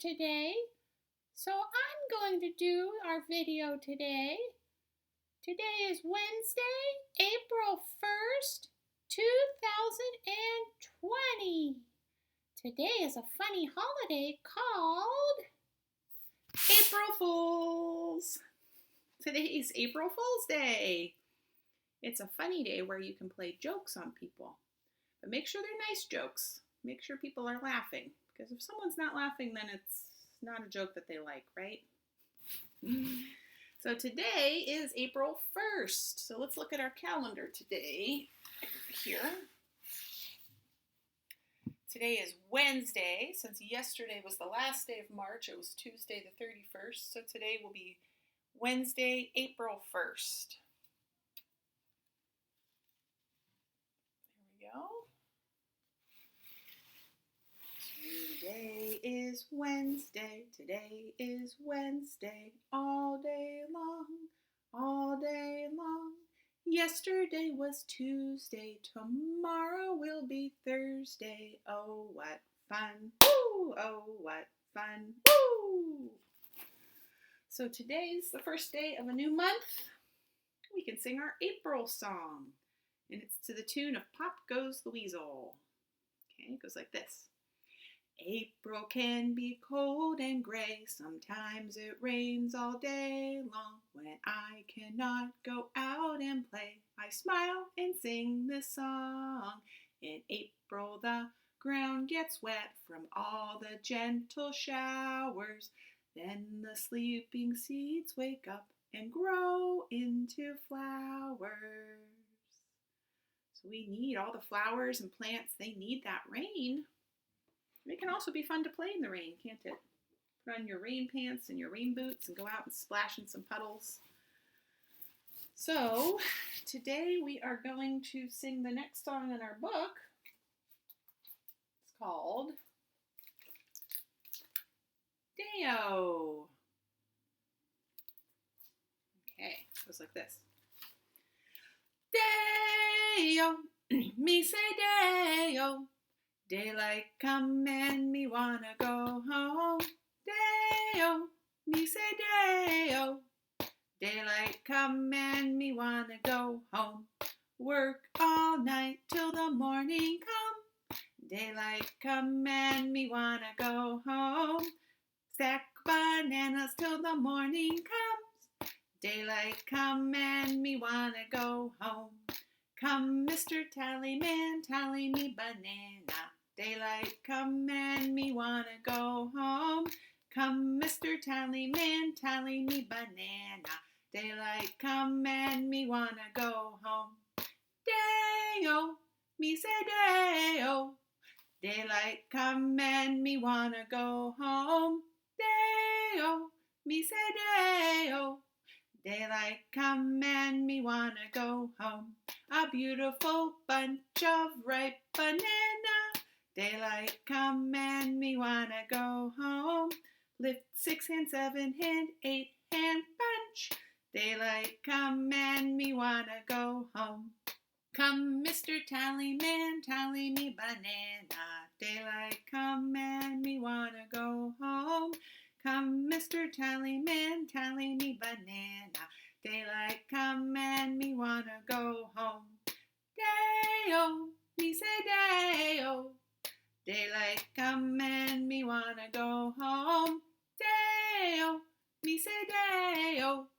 today, so I'm going to do our video today. Today is Wednesday, April 1st, 2020. Today is a funny holiday called April Fools. Today is April Fool's Day. It's a funny day where you can play jokes on people, but make sure they're nice jokes. Make sure people are laughing, because if someone's not laughing, then it's not a joke that they like, right? So today is April 1st. So let's look at our calendar today. Here. Today is Wednesday. Since yesterday was the last day of March, it was Tuesday the 31st. So today will be Wednesday, April 1st. There we go. Today is Wednesday. Today is Wednesday. All day long. All day long. Yesterday was Tuesday. Tomorrow will be Thursday. Oh, what fun. Woo! Oh, what fun. Woo! So today's the first day of a new month. We can sing our April song. And it's to the tune of Pop Goes the Weasel. Okay, it goes like this. April can be cold and gray. Sometimes it rains all day long. When I cannot go out and play, I smile and sing this song. In April the ground gets wet from all the gentle showers. Then the sleeping seeds wake up and grow into flowers. So we need all the flowers and plants. They need that rain. It can also be fun to play in the rain, can't it? Put on your rain pants and your rain boots and go out and splash in some puddles. So, today we are going to sing the next song in our book. It's called Day-O. Okay, it goes like this. Day-O, me say day-O. Daylight come and me wanna go home. Day-O, me say day-O. Daylight come and me wanna go home. Work all night till the morning come. Daylight come and me wanna go home. Stack bananas till the morning comes. Daylight come and me wanna go home. Come, Mr. Tallyman, tally me banana. Daylight come and me wanna go home. Come, Mr. Tallyman, tally me banana. Daylight come and me wanna go home. Day-O, me say day-O. Daylight come and me wanna go home. Day-O, me say day-O. Daylight come and me wanna go home. A beautiful bunch of ripe banana. Daylight come and me wanna go home. Lift 6 hand, 7 hand, 8 hand bunch. Daylight come and me wanna go home. Come, Mr. Tallyman, tally me banana. Daylight come and me wanna go home. Come, Mr. Tallyman, tally me banana. Daylight come and me wanna go home. Day-O, me say day-O. Daylight come and me wanna go home. Day-O, me say day-O.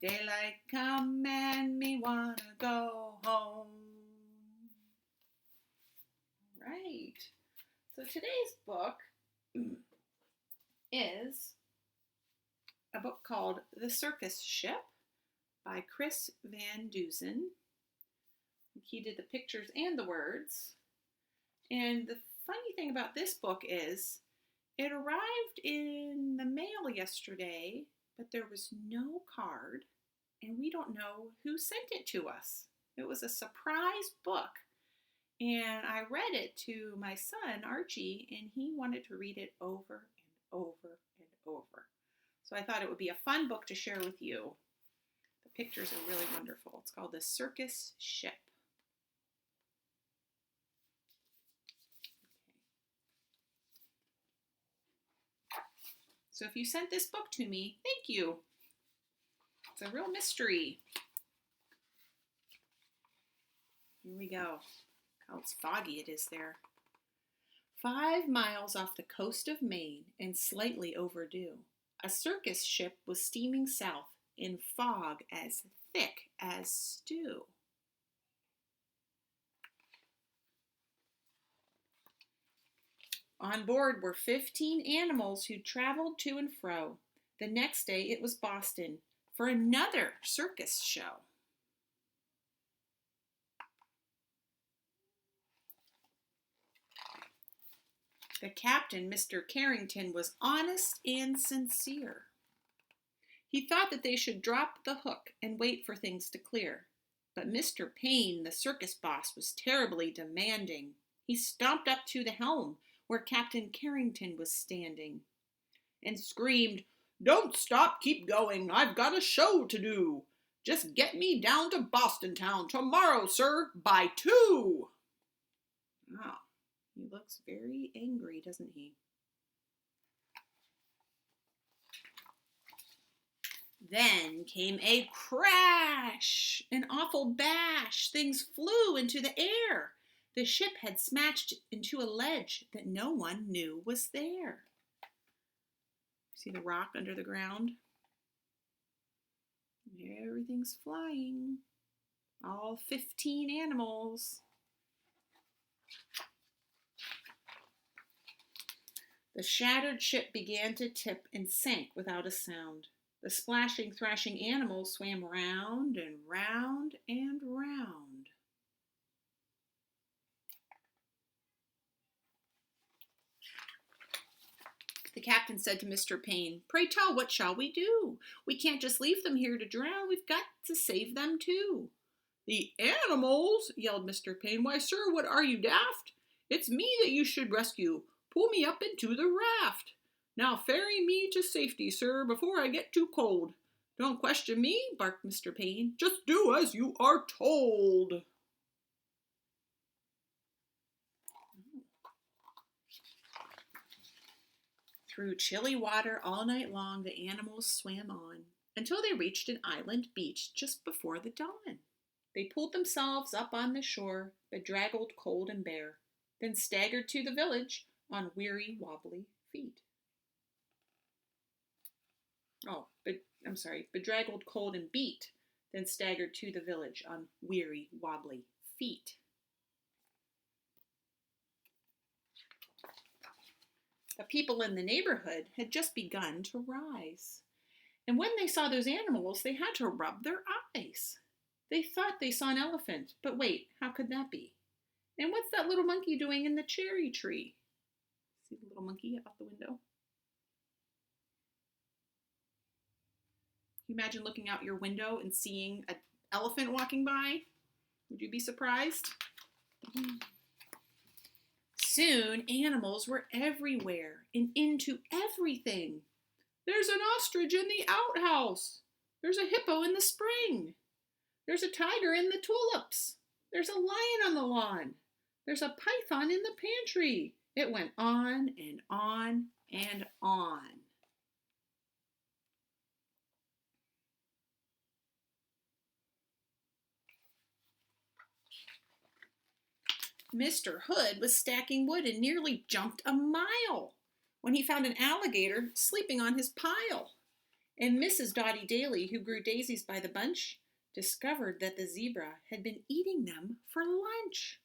Daylight come and me wanna go home. Right. So today's book is a book called The Circus Ship by Chris Van Dusen. He did the pictures and the words. And the funny thing about this book is it arrived in the mail yesterday, but there was no card, and we don't know who sent it to us. It was a surprise book. And I read it to my son, Archie, and he wanted to read it over and over and over. So I thought it would be a fun book to share with you. The pictures are really wonderful. It's called The Circus Ship. So if you sent this book to me, thank you. It's a real mystery. Here we go. How foggy it is there. 5 miles off the coast of Maine and slightly overdue, a circus ship was steaming south in fog as thick as stew. On board were 15 animals who traveled to and fro. The next day it was Boston for another circus show. The captain, Mr. Carrington, was honest and sincere. He thought that they should drop the hook and wait for things to clear. But Mr. Payne, the circus boss, was terribly demanding. He stomped up to the helm, where Captain Carrington was standing, and screamed, "Don't stop, keep going, I've got a show to do. Just get me down to Boston town tomorrow, sir, by 2. Wow, he looks very angry, doesn't he? Then came a crash, an awful bash. Things flew into the air. The ship had smashed into a ledge that no one knew was there. See the rock under the ground? Everything's flying. All 15 animals. The shattered ship began to tip and sank without a sound. The splashing, thrashing animals swam round and round and round. The captain said to Mr. Payne, "Pray tell, what shall we do? We can't just leave them here to drown. We've got to save them too." "The animals?" yelled Mr. Payne. "Why, sir, what are you, daft? It's me that you should rescue. Pull me up into the raft. Now ferry me to safety, sir, before I get too cold. Don't question me," barked Mr. Payne. "Just do as you are told." Through chilly water all night long the animals swam on, until they reached an island beach just before the dawn. They pulled themselves up on the shore, bedraggled, cold, and bare, then staggered to the village on weary, wobbly feet. Bedraggled, cold, and beat, then staggered to the village on weary, wobbly feet. The people in the neighborhood had just begun to rise. And when they saw those animals, they had to rub their eyes. They thought they saw an elephant, but wait, how could that be? And what's that little monkey doing in the cherry tree? See the little monkey out the window? Can you imagine looking out your window and seeing an elephant walking by? Would you be surprised? Soon, animals were everywhere and into everything. There's an ostrich in the outhouse. There's a hippo in the spring. There's a tiger in the tulips. There's a lion on the lawn. There's a python in the pantry. It went on and on and on. Mr. Hood was stacking wood and nearly jumped a mile when he found an alligator sleeping on his pile. And Mrs. Dotty Daly, who grew daisies by the bunch, discovered that the zebra had been eating them for lunch.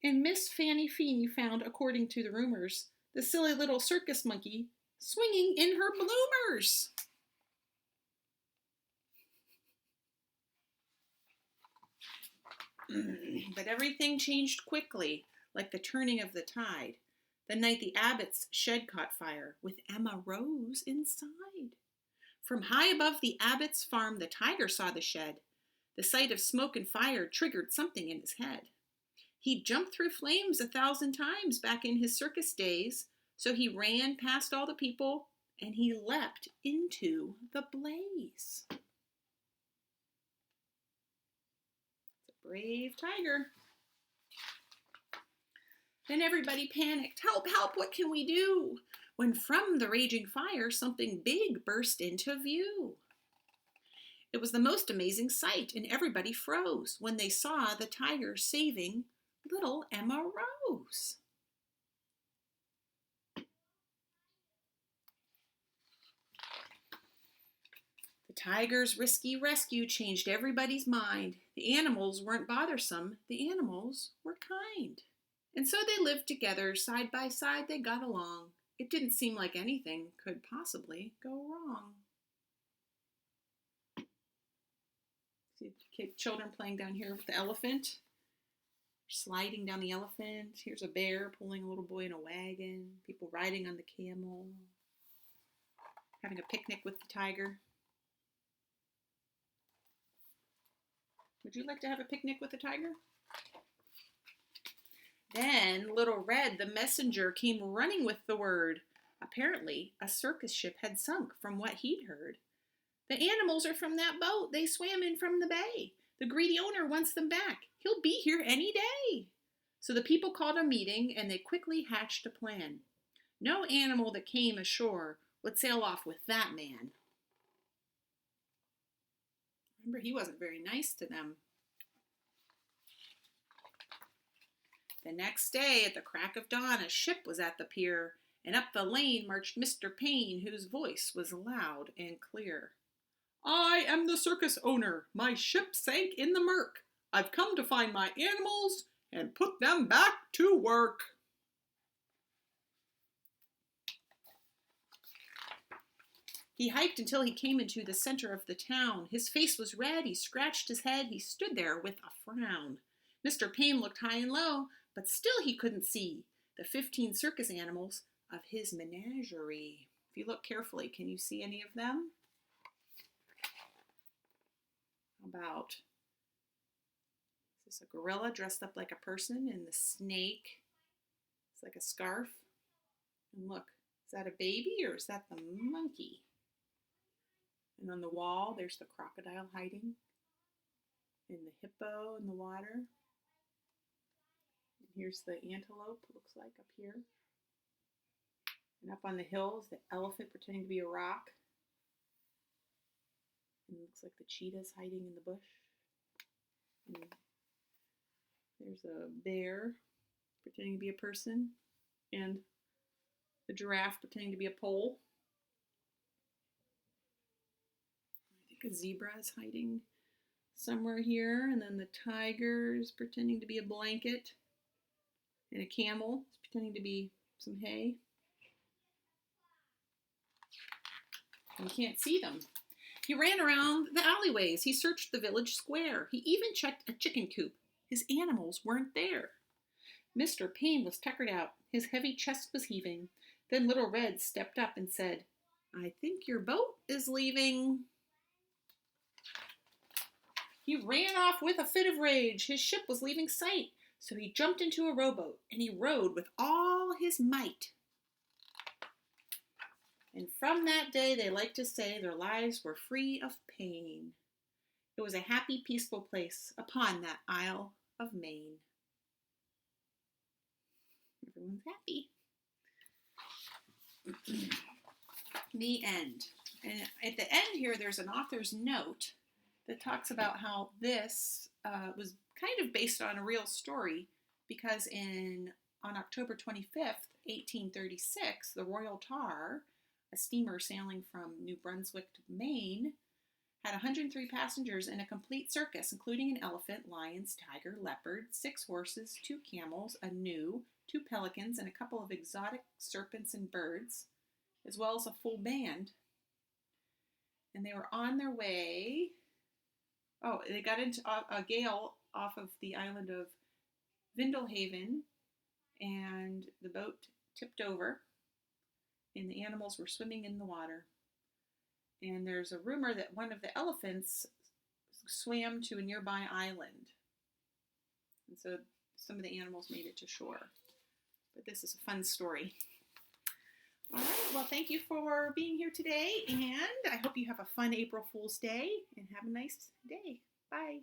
And Miss Fanny Feeny found, according to the rumors, the silly little circus monkey swinging in her bloomers. But everything changed quickly, like the turning of the tide, the night the Abbot's shed caught fire, with Emma Rose inside. From high above the Abbot's farm, the tiger saw the shed. The sight of smoke and fire triggered something in his head. He jumped through flames 1,000 times back in his circus days, so he ran past all the people, and he leapt into the blaze. Brave tiger. Then everybody panicked. "Help, help, what can we do? when from the raging fire something big burst into view. It was the most amazing sight, and everybody froze when they saw the tiger saving little Emma Rose. The tiger's risky rescue changed everybody's mind. The animals weren't bothersome, the animals were kind. And so they lived together, side by side, they got along. It didn't seem like anything could possibly go wrong. See children playing down here with the elephant, sliding down the elephant. Here's a bear pulling a little boy in a wagon, people riding on the camel, having a picnic with the tiger. Would you like to have a picnic with the tiger? Then Little Red, the messenger, came running with the word. Apparently, a circus ship had sunk from what he'd heard. The animals are from that boat. They swam in from the bay. The greedy owner wants them back. He'll be here any day. So the people called a meeting, and they quickly hatched a plan. No animal that came ashore would sail off with that man. Remember, he wasn't very nice to them. The next day, at the crack of dawn, a ship was at the pier, and up the lane marched Mr. Payne, whose voice was loud and clear. I am the circus owner. My ship sank in the murk. I've come to find my animals and put them back to work. He hiked until he came into the center of the town. His face was red. He scratched his head. He stood there with a frown. Mr. Payne looked high and low, but still he couldn't see the 15 circus animals of his menagerie. If you look carefully, can you see any of them? How about, is this a gorilla dressed up like a person, and the snake is like a scarf? And look, is that a baby or is that the monkey? And on the wall, there's the crocodile hiding, and the hippo in the water. And here's the antelope, looks like, up here. And up on the hills, the elephant pretending to be a rock. And it looks like the cheetah's hiding in the bush. And there's a bear pretending to be a person. And the giraffe pretending to be a pole. I think a zebra is hiding somewhere here. And then the tiger's pretending to be a blanket. And a camel is pretending to be some hay. And you can't see them. He ran around the alleyways. He searched the village square. He even checked a chicken coop. His animals weren't there. Mr. Payne was tuckered out. His heavy chest was heaving. Then Little Red stepped up and said, I think your boat is leaving. He ran off with a fit of rage. His ship was leaving sight. So he jumped into a rowboat and he rowed with all his might. And from that day, they like to say their lives were free of pain. It was a happy, peaceful place upon that Isle of Maine. Everyone's happy. The end. And at the end here, there's an author's note that talks about how this was kind of based on a real story, because on October 25th, 1836, the Royal Tar, a steamer sailing from New Brunswick to Maine, had 103 passengers and a complete circus, including an elephant, lions, tiger, leopard, 6 horses, 2 camels, a gnu, 2 pelicans, and a couple of exotic serpents and birds, as well as a full band. And they were on their way. Oh, they got into a gale off of the island of Vindelhaven, and the boat tipped over, and the animals were swimming in the water. And there's a rumor that one of the elephants swam to a nearby island. And so some of the animals made it to shore. But this is a fun story. All right, well, thank you for being here today, and I hope you have a fun April Fool's Day, and have a nice day. Bye.